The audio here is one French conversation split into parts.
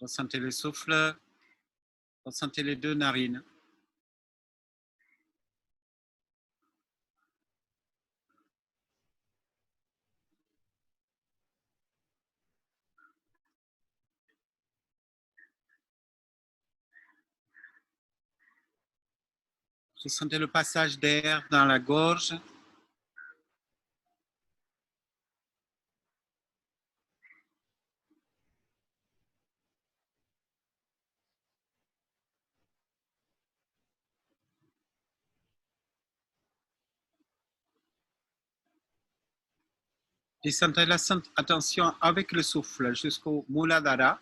Ressentez le souffle, ressentez les deux narines. Ressentez le passage d'air dans la gorge. Descendez la attention avec le souffle jusqu'au Muladhara.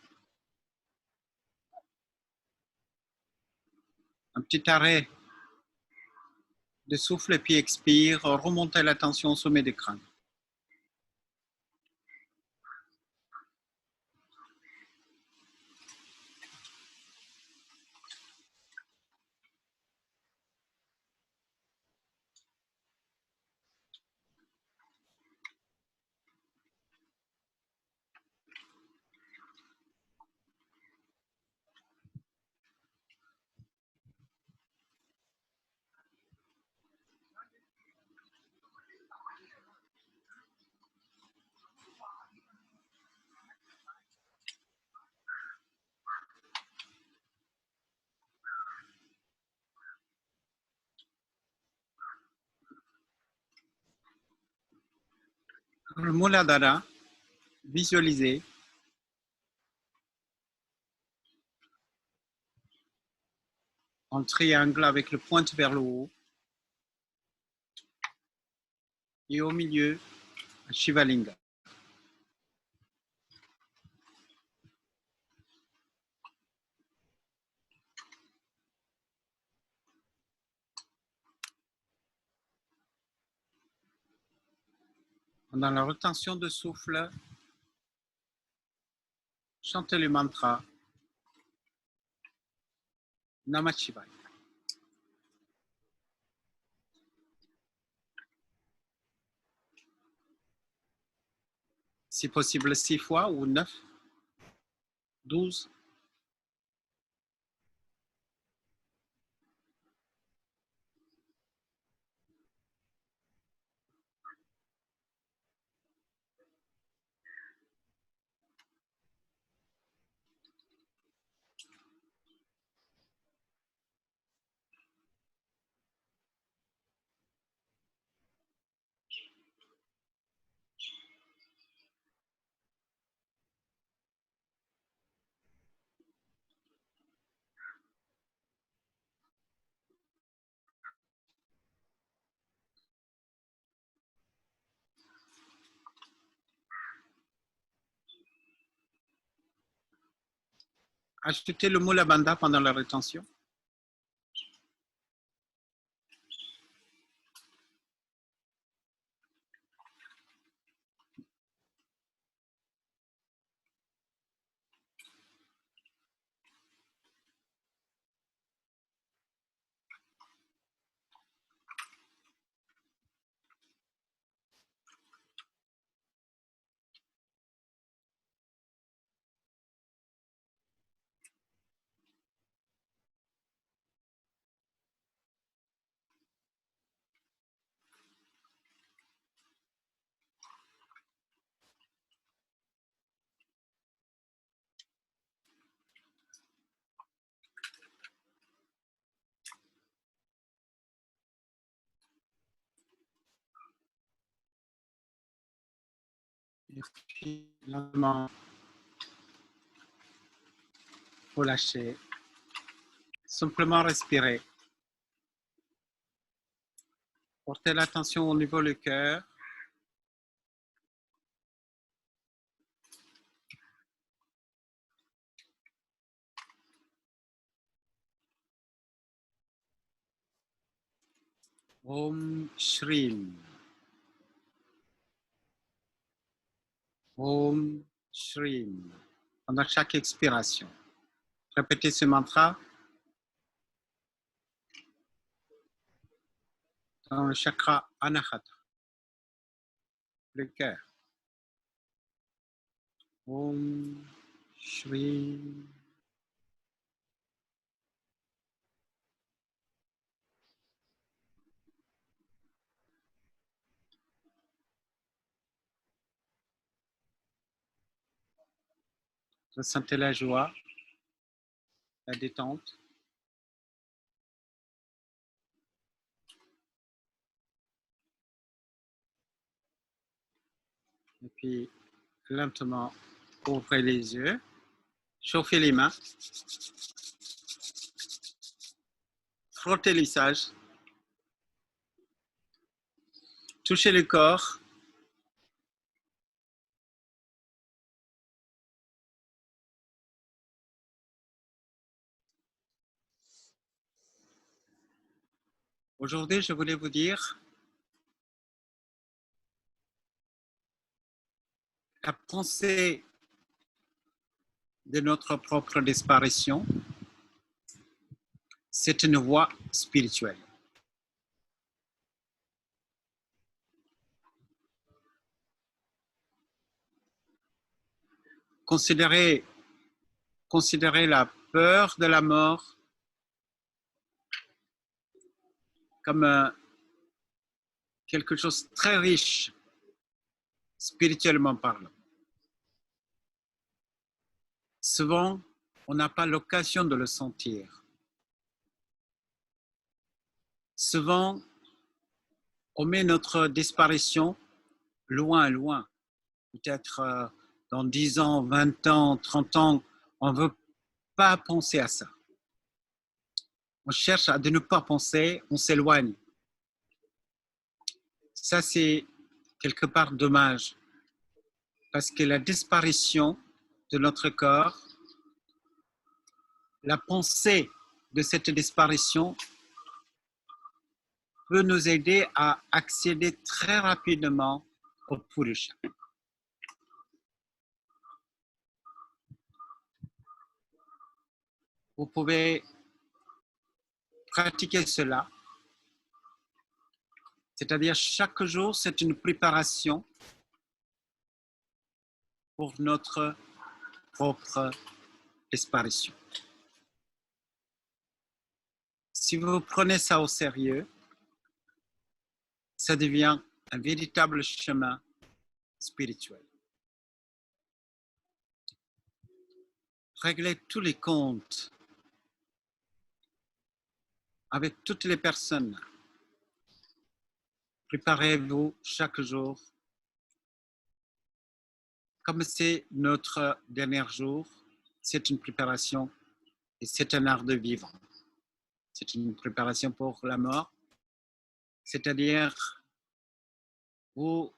Un petit arrêt de souffle et puis expire. Remontez l'attention au sommet du crâne. Le Muladhara, visualisez un triangle avec le pointe vers le haut et au milieu, un Shivalinga. Pendant la retention de souffle, chantez le mantra Namah Shivaya. Si possible 6 fois ou 9, 12. Ajoutez le Mula Bandha pendant la rétention. Et puis, lentement, relâchez. Simplement respirer. Portez l'attention au niveau du cœur. Om Shrim. Om Shrim. Pendant chaque expiration. Répétez ce mantra dans le chakra Anahata, le cœur. Om Shri. Ressentez la joie, la détente. Et puis, lentement, ouvrez les yeux, chauffez les mains, frottez les visages, touchez le corps. Aujourd'hui, je voulais vous dire, la pensée de notre propre disparition, c'est une voie spirituelle. Considérez la peur de la mort comme quelque chose de très riche, spirituellement parlant. Souvent, on n'a pas l'occasion de le sentir. Souvent, on met notre disparition loin, loin. Peut-être dans 10 ans, 20 ans, 30 ans, on ne veut pas penser à ça. On cherche à ne pas penser, on s'éloigne. Ça, c'est quelque part dommage. Parce que la disparition de notre corps, la pensée de cette disparition peut nous aider à accéder très rapidement au Purusha. Vous pouvez pratiquer cela, c'est-à-dire chaque jour, c'est une préparation pour notre propre disparition. Si vous prenez ça au sérieux, ça devient un véritable chemin spirituel. Réglez tous les comptes avec toutes les personnes. Préparez-vous chaque jour. Comme c'est notre dernier jour, c'est une préparation et c'est un art de vivre. C'est une préparation pour la mort. C'est-à-dire, vous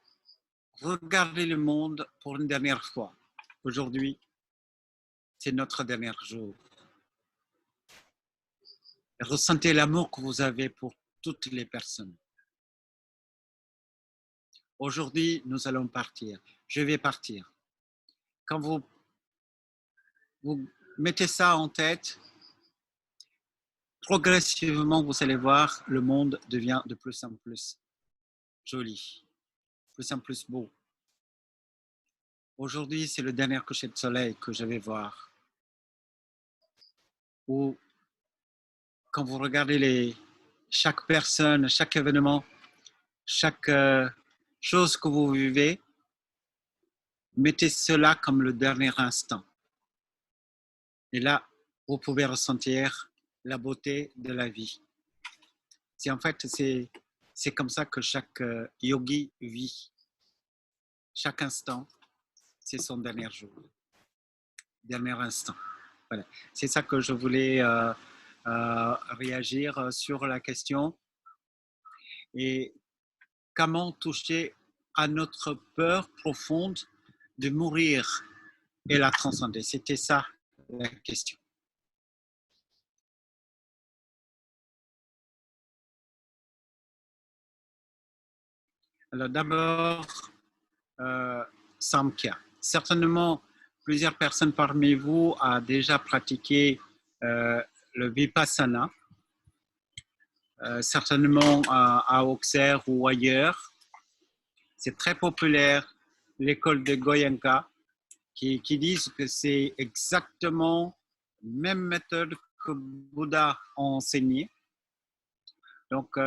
regardez le monde pour une dernière fois. Aujourd'hui, c'est notre dernier jour. Ressentez l'amour que vous avez pour toutes les personnes. Aujourd'hui, nous allons partir. Je vais partir. Quand vous mettez ça en tête, progressivement, vous allez voir, le monde devient de plus en plus joli, de plus en plus beau. Aujourd'hui, c'est le dernier coucher de soleil que je vais voir. Ou quand vous regardez chaque personne, chaque événement, chaque chose que vous vivez, mettez cela comme le dernier instant. Et là, vous pouvez ressentir la beauté de la vie. En fait, c'est comme ça que chaque yogi vit. Chaque instant, c'est son dernier jour, dernier instant. Voilà. C'est ça que je voulais réagir sur la question. Et comment toucher à notre peur profonde de mourir et la transcender. C'était ça la question. Alors d'abord, Samkhya. Certainement, plusieurs personnes parmi vous ont déjà pratiqué le Vipassana, certainement à Auxerre ou ailleurs. C'est très populaire, l'école de Goenka, qui disent que c'est exactement la même méthode que Bouddha a enseigné. Donc,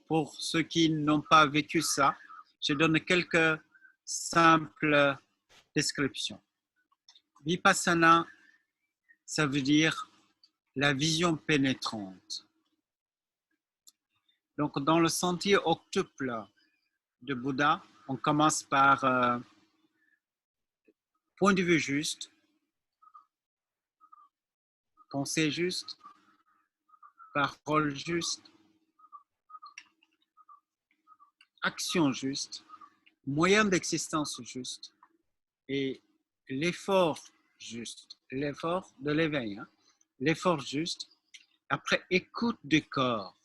pour ceux qui n'ont pas vécu ça, je donne quelques simples descriptions. Vipassana, ça veut dire la vision pénétrante. Donc, dans le sentier octuple de Bouddha, on commence par point de vue juste, pensée juste, parole juste, action juste, moyen d'existence juste et l'effort juste, l'effort de l'éveil, hein? L'effort juste. Après, écoute du corps.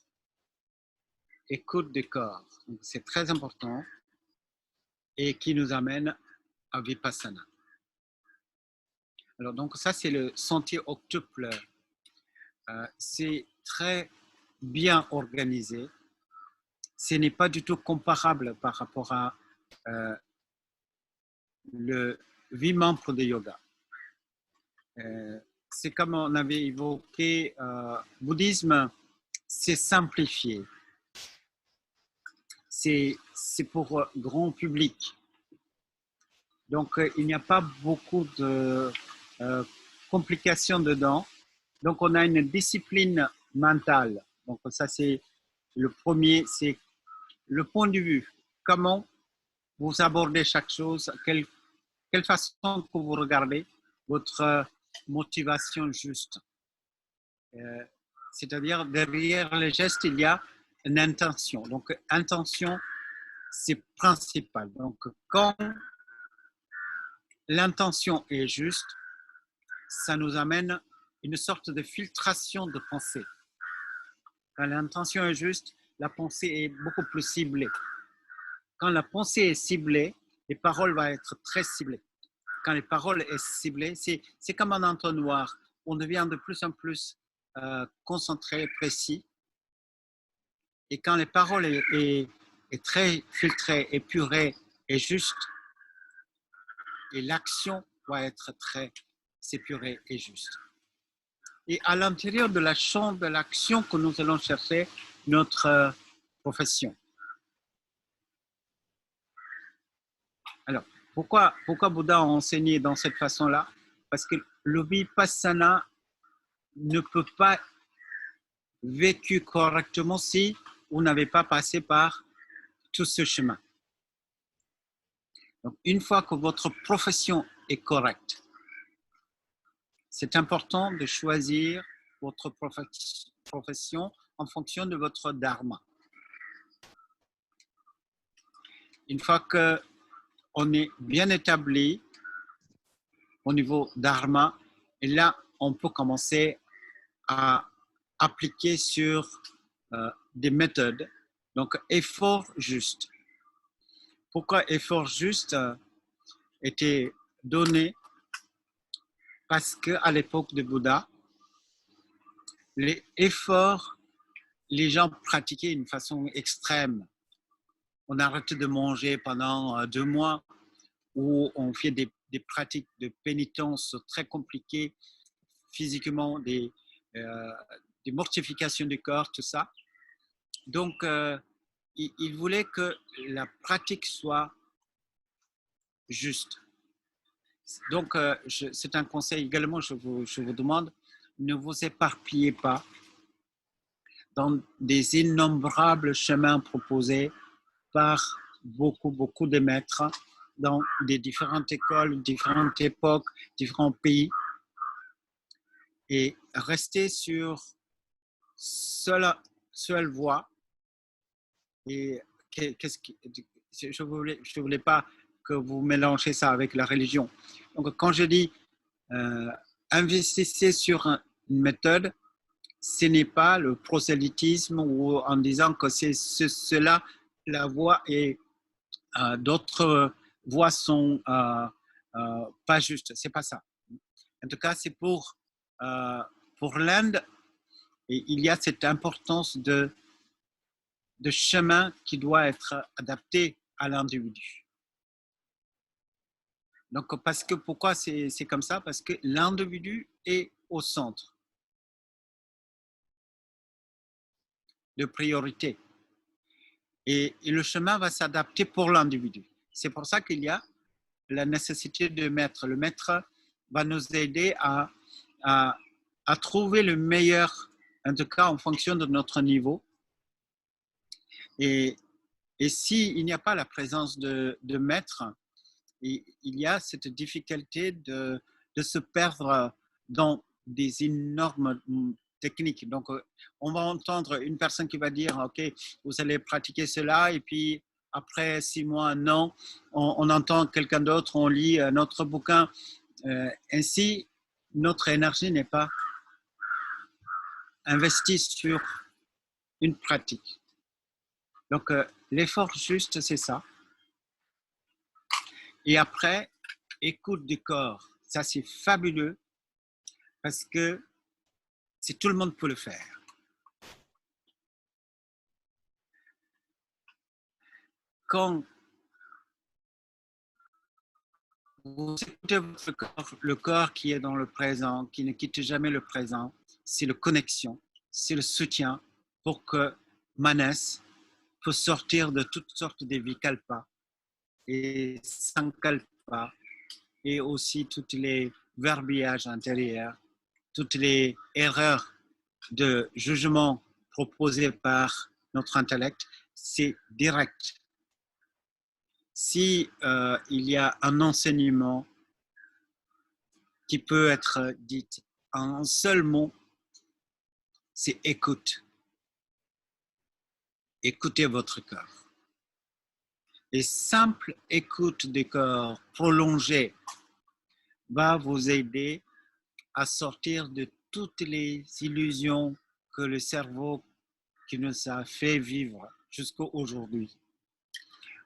Écoute du corps. C'est très important et qui nous amène à Vipassana. Alors, donc, ça, c'est le sentier octuple. C'est très bien organisé. Ce n'est pas du tout comparable par rapport à le 8 membres de yoga. C'est comme on avait évoqué, bouddhisme, c'est simplifié. C'est pour grand public. Donc, il n'y a pas beaucoup de complications dedans. Donc, on a une discipline mentale. Donc, ça, c'est le premier, c'est le point de vue. Comment vous abordez chaque chose, quelle façon que vous regardez, votre motivation juste. C'est-à-dire, derrière les gestes, il y a une intention. Donc, intention, c'est principal. Donc, quand l'intention est juste, ça nous amène une sorte de filtration de pensée. Quand l'intention est juste, la pensée est beaucoup plus ciblée. Quand la pensée est ciblée, les paroles vont être très ciblées. Quand les paroles sont ciblées, c'est comme un entonnoir. On devient de plus en plus concentré, précis. Et quand les paroles est très filtrée, épurée et juste, et l'action va être très épurée et juste. Et à l'intérieur de la champ de l'action que nous allons chercher notre profession. Alors, pourquoi Bouddha a enseigné dans cette façon-là? Parce que le vipassana ne peut pas vécu correctement si vous n'avez pas passé par tout ce chemin. Donc, une fois que votre profession est correcte, c'est important de choisir votre profession en fonction de votre dharma. Une fois qu'on est bien établi au niveau dharma, et là, on peut commencer à appliquer sur des méthodes. Donc, effort juste. Pourquoi effort juste était donné? Parce qu'à l'époque de Bouddha, les efforts, les gens pratiquaient d'une façon extrême. On arrête de manger pendant 2 mois, ou on fait des pratiques de pénitence très compliquées, physiquement, des mortifications du corps, tout ça. Donc, il voulait que la pratique soit juste. Donc, c'est un conseil également, je vous demande, ne vous éparpillez pas dans des innombrables chemins proposés par beaucoup de maîtres dans des différentes écoles, différentes époques, différents pays, et restez sur seule voie. Et je voulais pas que vous mélangez ça avec la religion. Donc, quand je dis investissez sur une méthode, ce n'est pas le prosélytisme ou en disant que c'est cela la voie et d'autres voies sont pas justes. C'est pas ça. En tout cas, c'est pour l'Inde, et il y a cette importance de chemin qui doit être adapté à l'individu. Donc, parce que pourquoi c'est comme ça? Parce que l'individu est au centre de priorité. Et le chemin va s'adapter pour l'individu. C'est pour ça qu'il y a la nécessité de maître. Le maître va nous aider à, à trouver le meilleur, en tout cas en fonction de notre niveau. Et, et s'il n'y a pas la présence de maître, il y a cette difficulté de se perdre dans des énormes techniques. Donc, on va entendre une personne qui va dire, OK, vous allez pratiquer cela, et puis après 6 mois, un an, on entend quelqu'un d'autre, on lit un autre bouquin. Ainsi, notre énergie n'est pas investie sur une pratique. Donc, l'effort juste, c'est ça. Et après, écoute du corps. Ça, c'est fabuleux parce que c'est tout le monde peut le faire. Quand vous écoutez votre corps, le corps qui est dans le présent, qui ne quitte jamais le présent, c'est la connexion, c'est le soutien pour que Manès peut sortir de toutes sortes de vikalpas et sankalpas et aussi tous les verbiages intérieurs, toutes les erreurs de jugement proposées par notre intellect, c'est direct. Si il y a un enseignement qui peut être dit en un seul mot, c'est écoute. Écoutez votre corps. Et simple écoute du corps prolongée va vous aider à sortir de toutes les illusions que le cerveau qui nous a fait vivre jusqu'à aujourd'hui.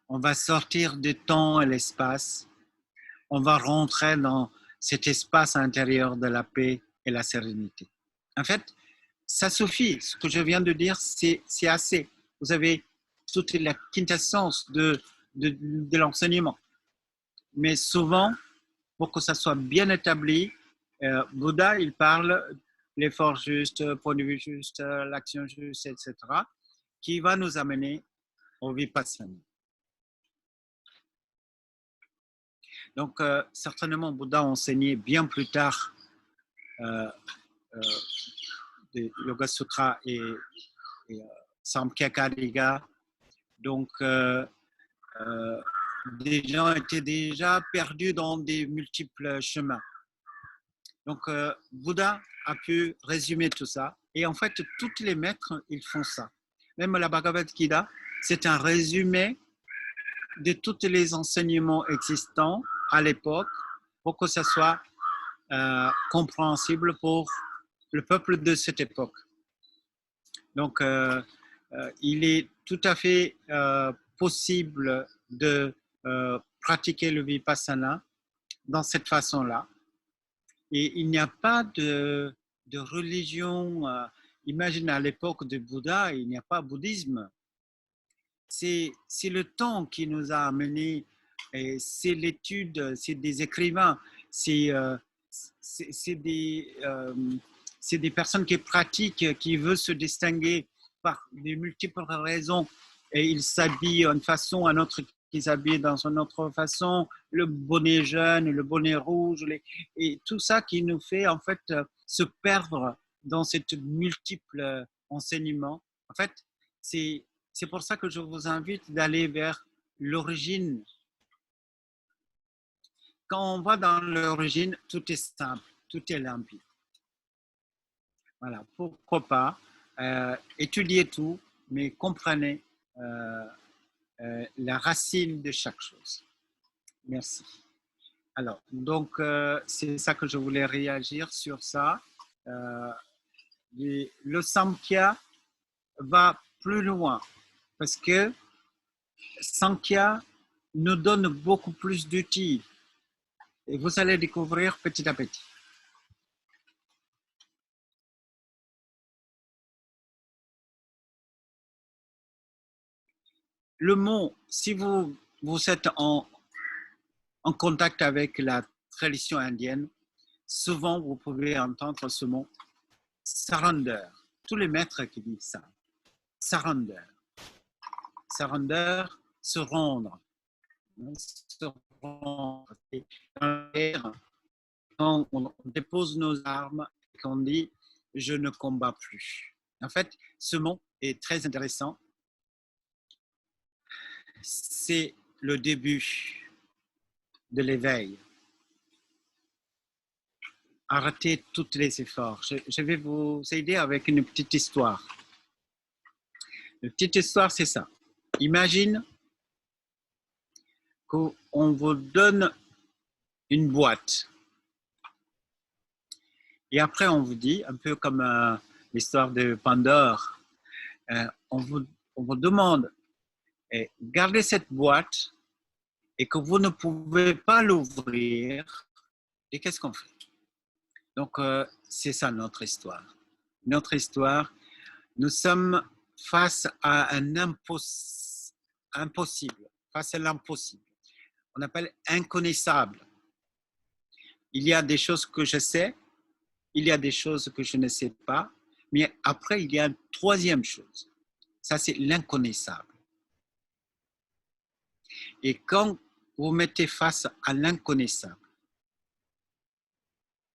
On va sortir du temps et l'espace. On va rentrer dans cet espace intérieur de la paix et la sérénité. En fait, ça suffit. Ce que je viens de dire, c'est assez. Vous avez toute la quintessence de l'enseignement. Mais souvent, pour que ça soit bien établi, Bouddha, il parle l'effort juste, point de vue juste, l'action juste, etc., qui va nous amener au vipassana. Donc, certainement, Bouddha a enseigné bien plus tard des Yoga Sutra et Samkhya Kariga. Donc, des gens étaient déjà perdus dans des multiples chemins. Donc, Bouddha a pu résumer tout ça. Et en fait, tous les maîtres, ils font ça. Même la Bhagavad Gita, c'est un résumé de tous les enseignements existants à l'époque pour que ça soit compréhensible pour le peuple de cette époque. Donc, il est tout à fait possible de pratiquer le vipassana dans cette façon-là. Et il n'y a pas de religion. Imagine à l'époque de Bouddha, il n'y a pas de bouddhisme. C'est le temps qui nous a amenés, c'est l'étude, c'est des écrivains, c'est des personnes qui pratiquent, qui veulent se distinguer par de multiples raisons. Et ils s'habillent d'une façon, un autre qui s'habille dans une autre façon, le bonnet jaune, le bonnet rouge, et tout ça qui nous fait en fait se perdre dans cette multiple enseignement. En fait, c'est pour ça que je vous invite d'aller vers l'origine. Quand on va dans l'origine, tout est simple, tout est limpide. Voilà, pourquoi pas étudier tout, mais comprenez la racine de chaque chose. Merci. Alors, donc, c'est ça que je voulais réagir sur ça. Le Samkhya va plus loin parce que Samkhya nous donne beaucoup plus d'outils et vous allez découvrir petit à petit. Le mot, si vous êtes en contact avec la tradition indienne, souvent vous pouvez entendre ce mot surrender. Tous les maîtres qui disent ça. Surrender. Surrender, se rendre. Se rendre. Quand on dépose nos armes et qu'on dit « je ne combats plus ». En fait, ce mot est très intéressant. C'est le début de l'éveil. Arrêtez tous les efforts. Je vais vous aider avec une petite histoire. Une petite histoire, c'est ça. Imagine qu'on vous donne une boîte. Et après, on vous dit, un peu comme l'histoire de Pandore, on vous demande, gardez cette boîte et que vous ne pouvez pas l'ouvrir. Et qu'est-ce qu'on fait? Donc, c'est ça notre histoire. Notre histoire, nous sommes face à un impossible, face à l'impossible. On appelle inconnaissable. Il y a des choses que je sais, il y a des choses que je ne sais pas, mais après, il y a une troisième chose. Ça, c'est l'inconnaissable. Et quand vous mettez face à l'inconnaissable,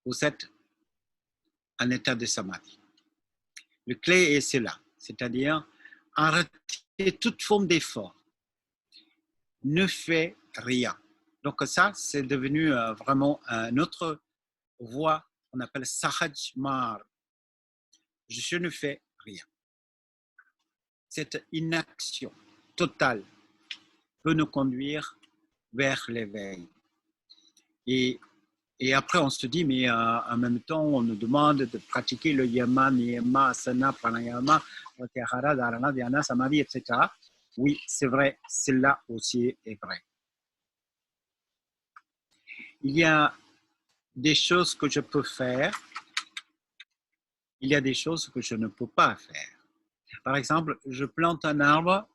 vous êtes en état de samadhi. Le clé est cela, c'est-à-dire arrêter toute forme d'effort. Ne fais rien. Donc ça, c'est devenu vraiment une autre voie, on appelle Sahaj Mar. Je ne fais rien. Cette inaction totale peut nous conduire vers l'éveil. Et après, on se dit, mais en même temps, on nous demande de pratiquer le yama, niyama, asana, pranayama, pratyahara, dharana, dhyana, samadhi, etc. Oui, c'est vrai, cela aussi est vrai. Il y a des choses que je peux faire, il y a des choses que je ne peux pas faire. Par exemple, je plante un arbre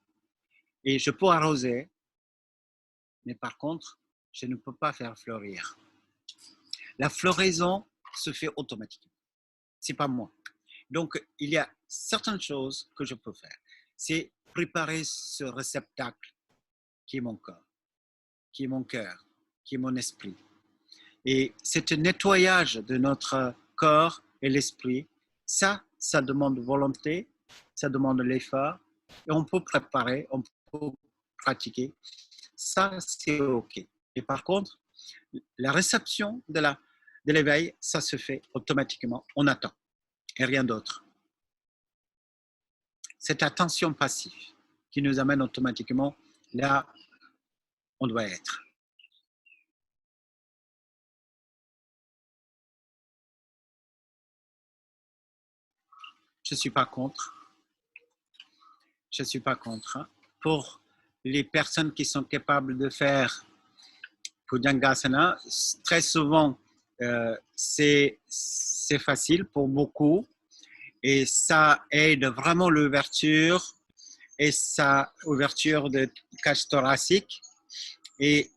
et je peux arroser, mais par contre, je ne peux pas faire fleurir. La floraison se fait automatiquement. Ce n'est pas moi. Donc, il y a certaines choses que je peux faire. C'est préparer ce réceptacle qui est mon corps, qui est mon cœur, qui est mon esprit. Et ce nettoyage de notre corps et l'esprit, ça demande volonté, ça demande l'effort. Et on peut préparer, on peut pratiquer. Ça, c'est OK. Et par contre, la réception de l'éveil, ça se fait automatiquement. On attend et rien d'autre. Cette attention passive qui nous amène automatiquement là où on doit être. Je ne suis pas contre. Je ne suis pas contre. Pour les personnes qui sont capables de faire Bhujangasana, très souvent, c'est facile pour beaucoup et ça aide vraiment l'ouverture et sa ouverture de cage thoracique et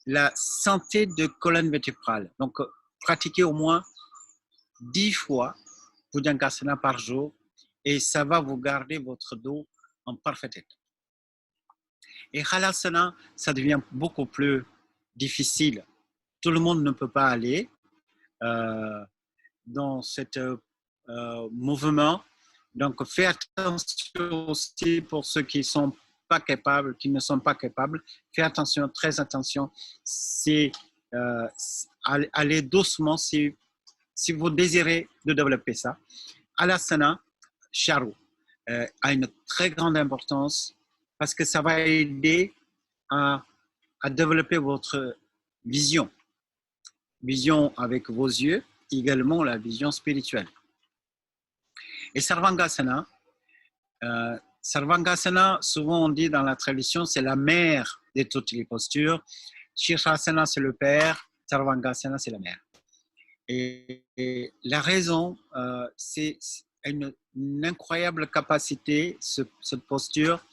la santé de colonne vertébrale. Donc, pratiquez au moins 10 fois Bhujangasana par jour et ça va vous garder votre dos en parfait état. Et Halasana, ça devient beaucoup plus difficile. Tout le monde ne peut pas aller dans ce mouvement. Donc, faites attention aussi pour ceux qui sont pas capables, qui ne sont pas capables. Faites attention, très attention. Allez doucement si vous désirez de développer ça. Halasana, Charu, a une très grande importance parce que ça va aider à développer votre vision avec vos yeux, également la vision spirituelle. Et Sarvangasana, souvent on dit dans la tradition, c'est la mère de toutes les postures. Shirshasana, c'est le père, Sarvangasana, c'est la mère. Et la raison, c'est une incroyable capacité, cette posture,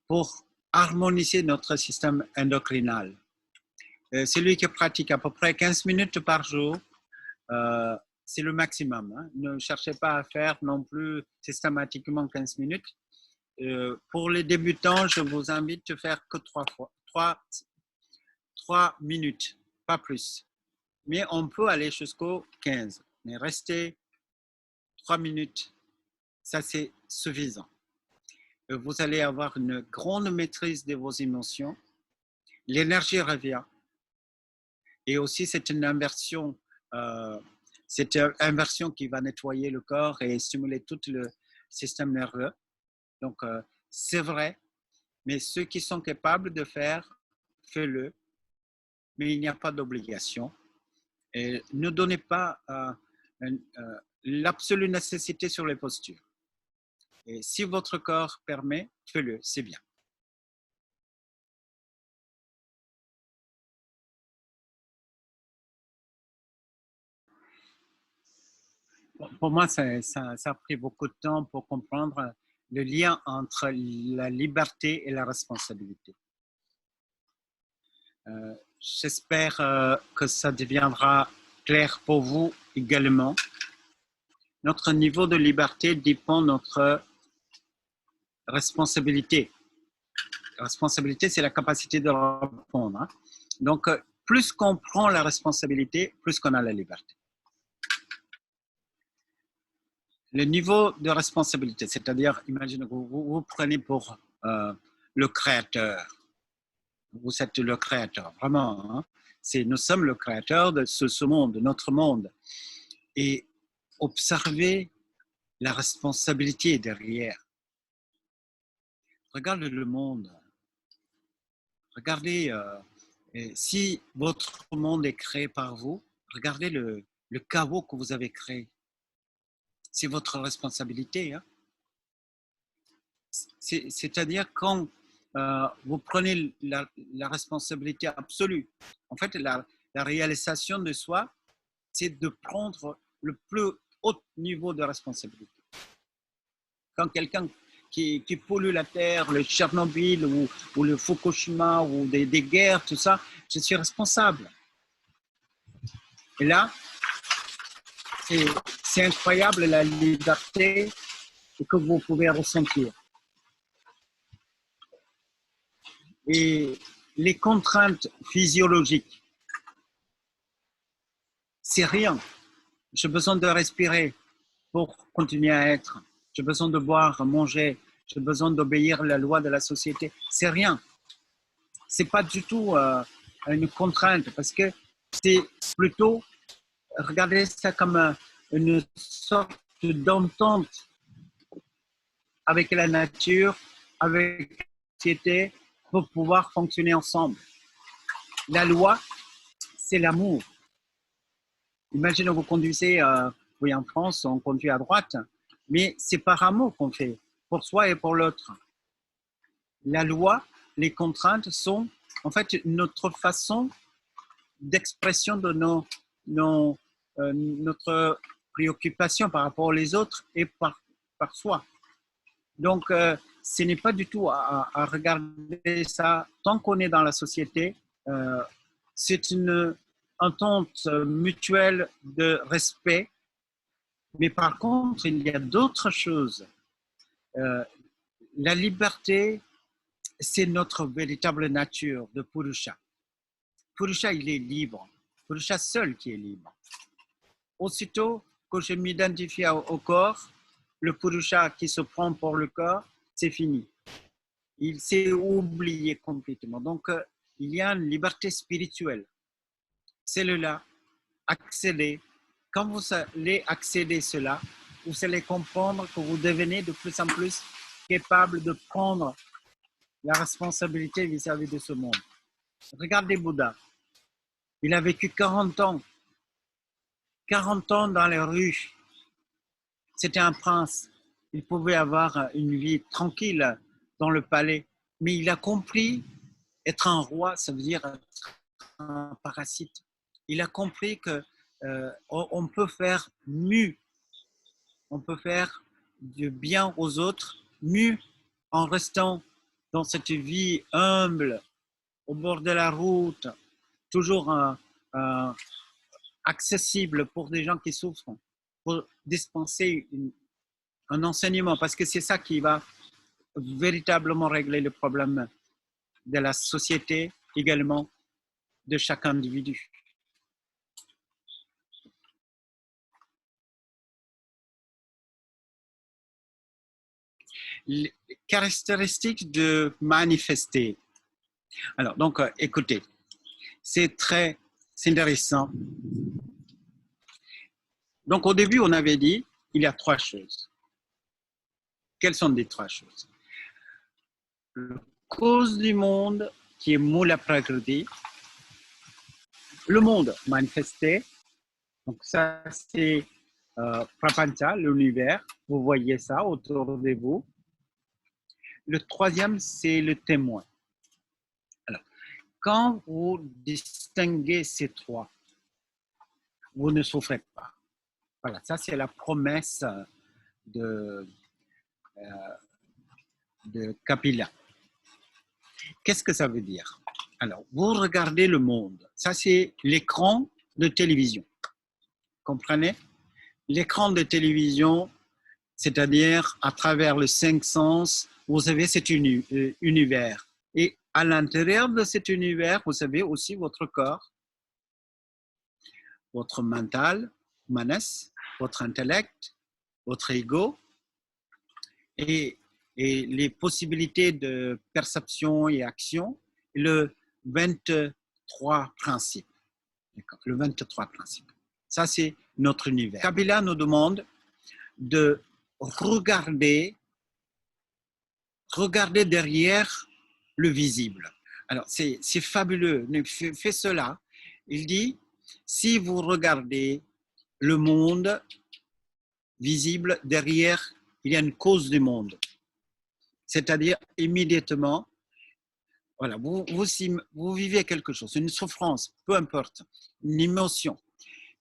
pour harmoniser notre système endocrinal. celui qui pratique à peu près 15 minutes par jour, c'est le maximum. Hein. Ne cherchez pas à faire non plus systématiquement 15 minutes. Pour les débutants, je vous invite à faire que 3 minutes, pas plus. Mais on peut aller jusqu'aux 15. Mais restez 3 minutes, ça c'est suffisant. Vous allez avoir une grande maîtrise de vos émotions. L'énergie revient. Et aussi, c'est une inversion. C'est une inversion qui va nettoyer le corps et stimuler tout le système nerveux. Donc, c'est vrai. Mais ceux qui sont capables de faire, faites-le. Mais il n'y a pas d'obligation. Et ne donnez pas l'absolue nécessité sur les postures. Et si votre corps permet, faites-le, c'est bien. Pour moi, ça a pris beaucoup de temps pour comprendre le lien entre la liberté et la responsabilité. J'espère que ça deviendra clair pour vous également. Notre niveau de liberté dépend de notre responsabilité. La responsabilité, c'est la capacité de répondre. Hein. Donc, plus qu'on prend la responsabilité, plus qu'on a la liberté. Le niveau de responsabilité, c'est-à-dire, imaginez que vous prenez pour le créateur. Vous êtes le créateur, vraiment. Hein? Nous sommes le créateur de ce monde, de notre monde. Et observez la responsabilité derrière. Regardez le monde. Regardez, si votre monde est créé par vous, regardez le chaos que vous avez créé. C'est votre responsabilité. Hein? C'est-à-dire quand vous prenez la responsabilité absolue, en fait, la réalisation de soi, c'est de prendre le plus haut niveau de responsabilité. Quand quelqu'un qui pollue la terre, le Tchernobyl ou le Fukushima ou des guerres, tout ça, je suis responsable. Et là, c'est incroyable la liberté que vous pouvez ressentir. Et les contraintes physiologiques, c'est rien. J'ai besoin de respirer pour continuer à être. J'ai besoin de boire, manger. J'ai besoin d'obéir à la loi de la société. C'est rien. C'est pas du tout une contrainte parce que c'est plutôt, regardez ça comme une sorte d'entente avec la nature, avec la société pour pouvoir fonctionner ensemble. La loi, c'est l'amour. Imaginez vous conduisez, oui, en France, on conduit à droite, mais c'est par amour qu'on fait, pour soi et pour l'autre. La loi, les contraintes sont en fait notre façon d'expression de notre préoccupation par rapport aux autres et par soi. Donc, ce n'est pas du tout à regarder ça. Tant qu'on est dans la société, c'est une entente mutuelle de respect. Mais par contre, il y a d'autres choses. La liberté, c'est notre véritable nature de Purusha. Purusha, il est libre. Purusha seul qui est libre. Aussitôt que je m'identifie au corps, le Purusha qui se prend pour le corps, c'est fini. Il s'est oublié complètement. Donc, il y a une liberté spirituelle. Celle-là, accéder. Quand vous allez accéder à cela, vous allez comprendre que vous devenez de plus en plus capable de prendre la responsabilité vis-à-vis de ce monde. Regardez Bouddha. Il a vécu 40 ans. 40 ans dans les rues. C'était un prince. Il pouvait avoir une vie tranquille dans le palais. Mais il a compris être un roi, ça veut dire être un parasite. Il a compris que on peut faire mieux. On peut faire du bien aux autres mieux en restant dans cette vie humble, au bord de la route, toujours accessible pour des gens qui souffrent, pour dispenser un enseignement, parce que c'est ça qui va véritablement régler le problème de la société, également de chaque individu. Les caractéristiques de manifester. Alors, donc, écoutez, c'est intéressant. Donc, au début, on avait dit, il y a trois choses. Quelles sont les trois choses? La cause du monde, qui est Mula Prakriti. Le monde manifesté. Donc, ça, c'est Prapancha, l'univers. Vous voyez ça autour de vous. Le troisième, c'est le témoin. Alors, quand vous distinguez ces trois, vous ne souffrez pas. Voilà, ça c'est la promesse de Kapila. Qu'est-ce que ça veut dire? Alors, vous regardez le monde. Ça c'est l'écran de télévision. Comprenez? L'écran de télévision, c'est-à-dire à travers les cinq sens, vous avez cet univers. Et à l'intérieur de cet univers, vous avez aussi votre corps, votre mental, manas, votre intellect, votre ego, et les possibilités de perception et action, le 23 principes. Le 23 principes. Ça, c'est notre univers. Kapila nous demande de regarder derrière le visible. Alors, c'est fabuleux. Fais cela. Il dit, si vous regardez le monde visible, derrière, il y a une cause du monde. C'est-à-dire, immédiatement, voilà, vous vivez quelque chose, une souffrance, peu importe, une émotion.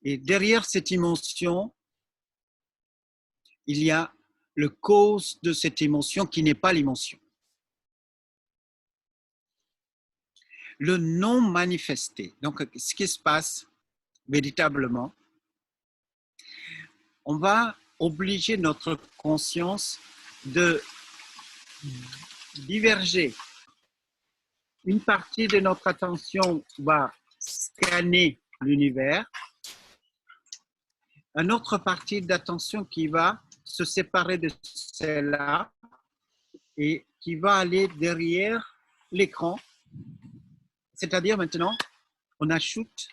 Et derrière cette émotion, il y a le cause de cette émotion qui n'est pas l'émotion. Le non manifesté. Donc, ce qui se passe véritablement, on va obliger notre conscience de diverger. Une partie de notre attention va scanner l'univers, une autre partie d'attention qui va se séparer de celle-là et qui va aller derrière l'écran. C'est-à-dire maintenant, on ajoute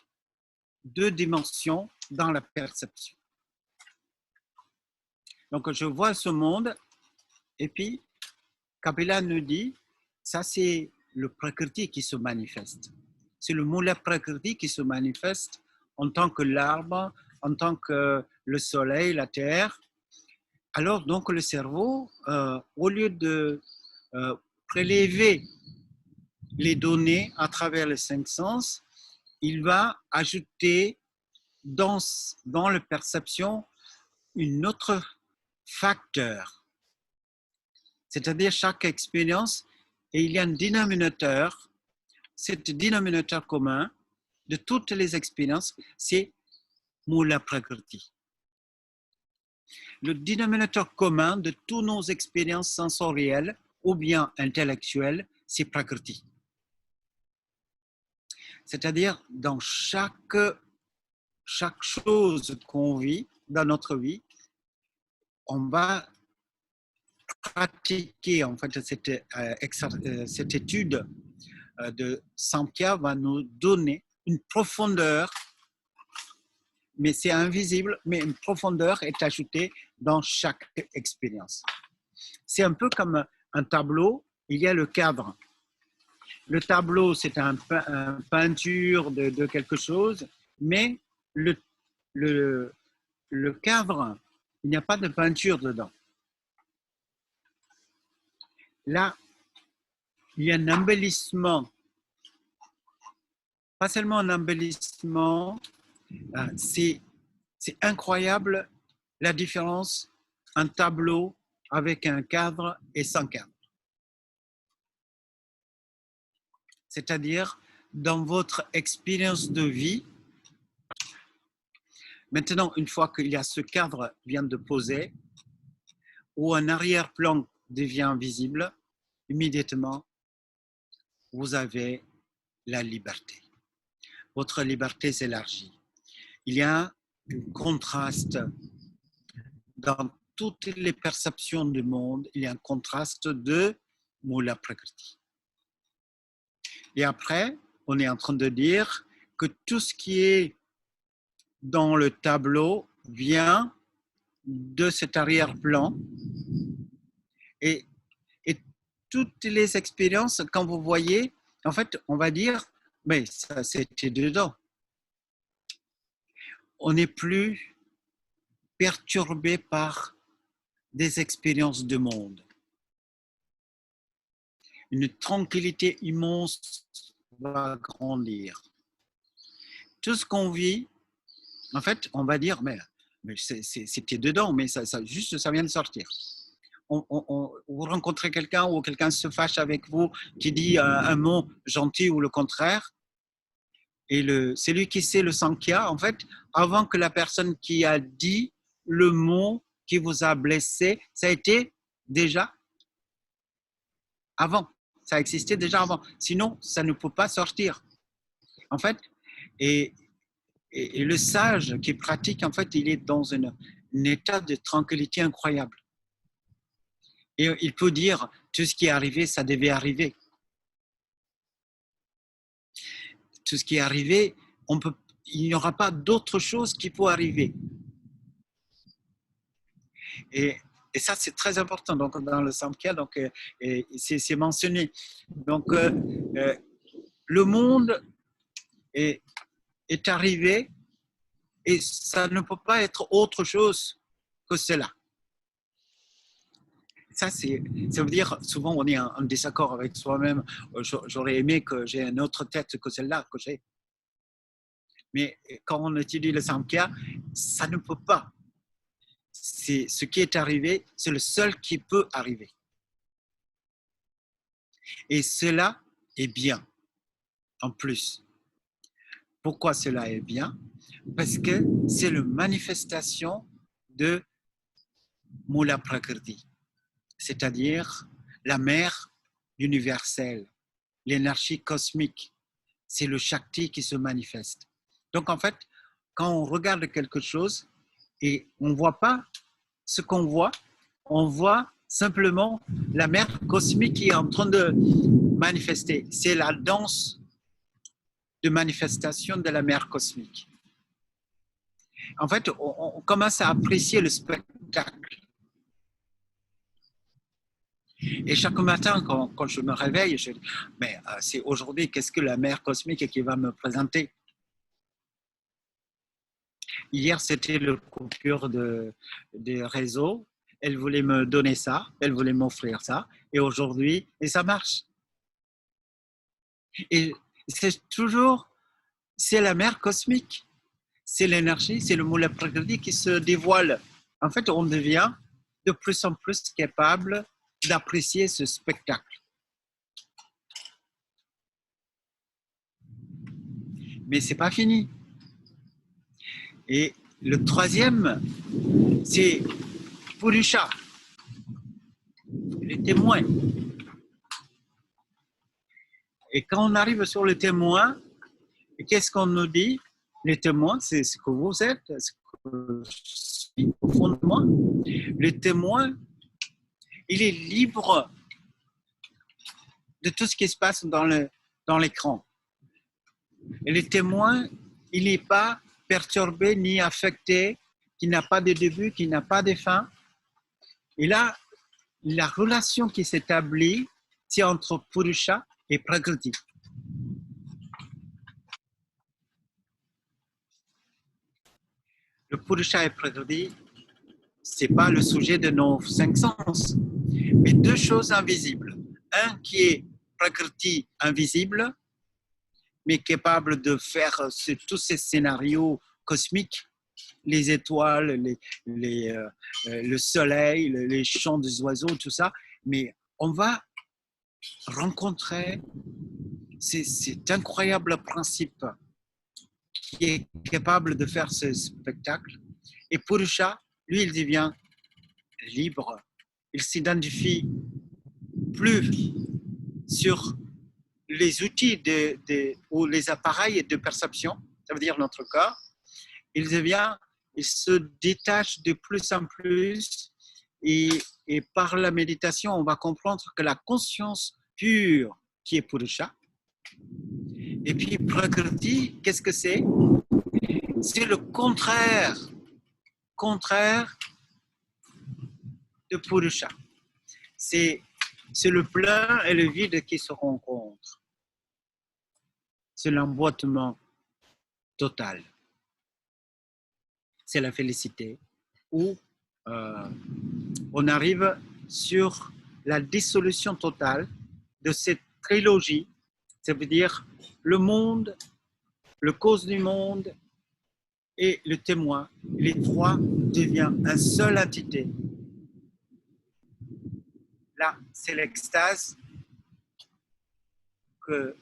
deux dimensions dans la perception. Donc, je vois ce monde et puis Kapila nous dit, ça c'est le Prakriti qui se manifeste. C'est le Mula Prakriti qui se manifeste en tant que l'arbre, en tant que le soleil, la terre. Alors, donc, le cerveau, au lieu de prélever les données à travers les cinq sens, il va ajouter dans la perception un autre facteur. C'est-à-dire chaque expérience, et il y a un dénominateur. Cet dénominateur commun de toutes les expériences, c'est Mula Prakriti. Le dénominateur commun de toutes nos expériences sensorielles ou bien intellectuelles, c'est Prakriti. C'est-à-dire dans chaque chose qu'on vit dans notre vie, on va pratiquer en fait cette étude de Samkhya va nous donner une profondeur, mais c'est invisible, mais une profondeur est ajoutée dans chaque expérience. C'est un peu comme un tableau, il y a le cadre. Le tableau, c'est une peinture de quelque chose, mais le cadre, il n'y a pas de peinture dedans. Là, il y a un embellissement. Pas seulement un embellissement, c'est incroyable la différence un tableau avec un cadre et sans cadre. C'est-à-dire, dans votre expérience de vie. Maintenant, une fois qu'il y a ce cadre vient de poser, où un arrière-plan devient visible, immédiatement, vous avez la liberté. Votre liberté s'élargit. Il y a un contraste dans toutes les perceptions du monde, il y a un contraste de Mula Prakriti. Et après, on est en train de dire que tout ce qui est dans le tableau vient de cet arrière-plan et toutes les expériences, quand vous voyez, en fait, on va dire, mais ça c'était dedans. On n'est plus perturbé par des expériences de monde. Une tranquillité immense va grandir. Tout ce qu'on vit, en fait, on va dire, mais c'était dedans, mais juste ça vient de sortir. Vous rencontrez quelqu'un ou quelqu'un se fâche avec vous qui dit un mot gentil ou le contraire, et celui qui sait le Sankhya, en fait, avant que la personne qui a dit le mot qui vous a blessé, ça a été déjà avant, ça existait déjà avant, sinon ça ne peut pas sortir. En fait, et le sage qui pratique, en fait, il est dans un état de tranquillité incroyable. Et il peut dire, tout ce qui est arrivé, ça devait arriver. Tout ce qui est arrivé, il n'y aura pas d'autre chose qui peut arriver. Et ça, c'est très important. Donc, dans le Samkhya, donc, c'est mentionné. Donc, le monde est arrivé et ça ne peut pas être autre chose que cela. Ça veut dire, souvent, on est en désaccord avec soi-même. J'aurais aimé que j'ai une autre tête que celle-là que j'ai. Mais quand on étudie le Samkhya, ça ne peut pas. C'est ce qui est arrivé, c'est le seul qui peut arriver. Et cela est bien, en plus. Pourquoi cela est bien? Parce que c'est la manifestation de Mula Prakriti, c'est-à-dire la mère universelle, l'énergie cosmique. C'est le Shakti qui se manifeste. Donc, en fait, quand on regarde quelque chose et on ne voit pas ce qu'on voit, on voit simplement la mère cosmique qui est en train de manifester. C'est la danse de manifestation de la mère cosmique. En fait, on commence à apprécier le spectacle. Et chaque matin, quand je me réveille, je dis, mais c'est aujourd'hui, qu'est-ce que la mère cosmique qui va me présenter? Hier, c'était le coupure des réseaux. Elle voulait me donner ça, elle voulait m'offrir ça. Et aujourd'hui, et ça marche. Et c'est toujours, c'est la mère cosmique. C'est l'énergie, c'est le Mula Prakriti qui se dévoile. En fait, on devient de plus en plus capable d'apprécier ce spectacle. Mais ce n'est pas fini. Et le troisième, c'est Purusha, les témoins. Et quand on arrive sur le témoin, qu'est-ce qu'on nous dit? Les témoins, c'est ce que vous êtes, ce que je suis au fond de moi. Le témoin, il est libre de tout ce qui se passe dans l'écran. Et le témoin, il n'est pas perturbé ni affecté, qui n'a pas de début, qui n'a pas de fin. Et là, la relation qui s'établit, c'est entre Purusha et Prakriti. Le Purusha et Prakriti, ce n'est pas le sujet de nos cinq sens, mais deux choses invisibles. Un qui est Prakriti invisible, mais capable de faire tous ces scénarios cosmiques, les étoiles, le soleil, les chants des oiseaux, tout ça. Mais on va rencontrer C'est incroyable principe qui est capable de faire ce spectacle. Et Purusha, lui, il devient libre. Il s'identifie plus sur les outils ou les appareils de perception, ça veut dire notre corps. Il se détache de plus en plus et par la méditation, on va comprendre que la conscience pure qui est Purusha. Et puis Prakriti, qu'est-ce que c'est? C'est le contraire de Purusha. C'est le plein et le vide qui se rencontrent. C'est l'emboîtement total. C'est la félicité où on arrive sur la dissolution totale de cette trilogie. Ça veut dire le monde, le cause du monde et le témoin. Les trois deviennent une seule entité. Là, c'est l'extase que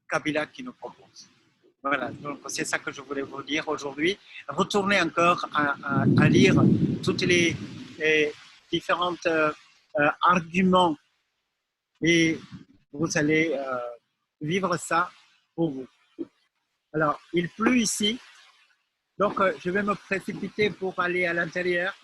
Kabila qui nous propose. Voilà, donc c'est ça que je voulais vous dire aujourd'hui. Retournez encore à lire toutes les différents arguments et vous allez vivre ça pour vous. Alors, il pleut ici, donc je vais me précipiter pour aller à l'intérieur.